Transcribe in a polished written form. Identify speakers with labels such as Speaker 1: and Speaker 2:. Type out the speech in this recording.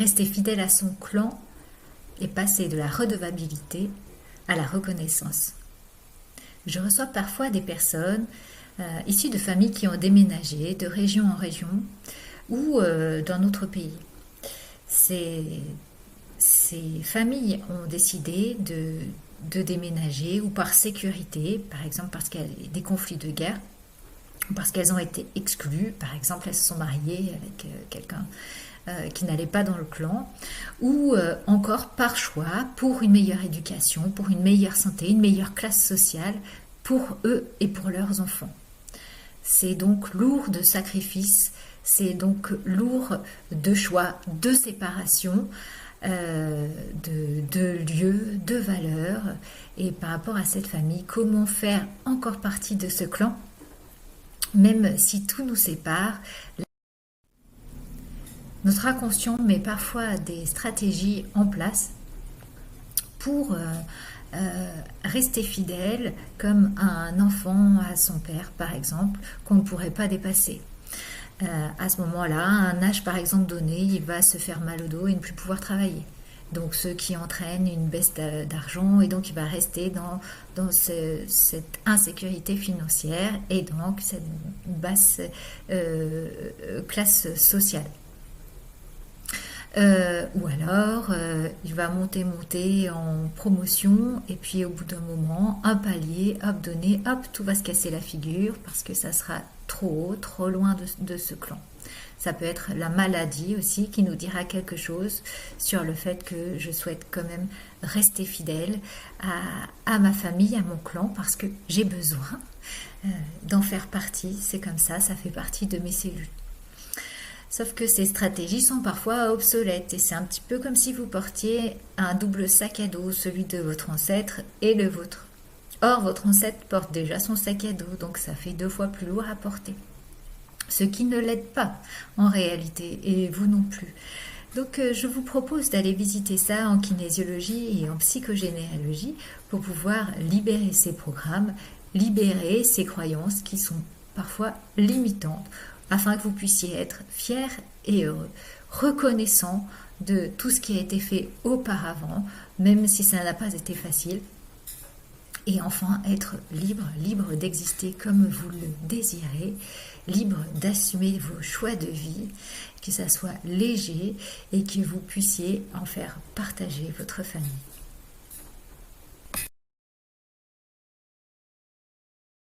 Speaker 1: rester fidèle à son clan et passer de la redevabilité à la reconnaissance. Je reçois parfois des personnes issues de familles qui ont déménagé de région en région ou dans notre pays. Ces familles ont décidé de déménager ou par sécurité, par exemple parce qu'il y a des conflits de guerre, parce qu'elles ont été exclues, par exemple elles se sont mariées avec quelqu'un qui n'allait pas dans le clan, ou encore par choix, pour une meilleure éducation, pour une meilleure santé, une meilleure classe sociale, pour eux et pour leurs enfants. C'est donc lourd de sacrifices, c'est donc lourd de choix, de séparation, de lieux, de valeurs. Et par rapport à cette famille, comment faire encore partie de ce clan, même si tout nous sépare. Notre inconscient met parfois des stratégies en place pour rester fidèle, comme un enfant à son père, par exemple, qu'on ne pourrait pas dépasser. À ce moment-là, à un âge par exemple donné, il va se faire mal au dos et ne plus pouvoir travailler. Donc ce qui entraîne une baisse d'argent et donc il va rester dans cette insécurité financière et donc cette basse classe sociale. Ou alors il va monter en promotion et puis au bout d'un moment un palier, hop donné, hop tout va se casser la figure parce que ça sera trop haut, trop loin de ce clan. Ça peut être la maladie aussi qui nous dira quelque chose sur le fait que je souhaite quand même rester fidèle à ma famille, à mon clan, parce que j'ai besoin d'en faire partie. C'est comme ça fait partie de mes cellules. Sauf que ces stratégies sont parfois obsolètes et c'est un petit peu comme si vous portiez un double sac à dos, celui de votre ancêtre et le vôtre. Or, votre ancêtre porte déjà son sac à dos, donc ça fait 2 fois plus lourd à porter. Ce qui ne l'aide pas en réalité, et vous non plus. Donc je vous propose d'aller visiter ça en kinésiologie et en psychogénéalogie pour pouvoir libérer ces programmes, libérer ces croyances qui sont parfois limitantes, afin que vous puissiez être fiers et heureux, reconnaissant de tout ce qui a été fait auparavant, même si ça n'a pas été facile, et enfin être libre d'exister comme vous le désirez, libre d'assumer vos choix de vie, que ça soit léger et que vous puissiez en faire partager votre famille.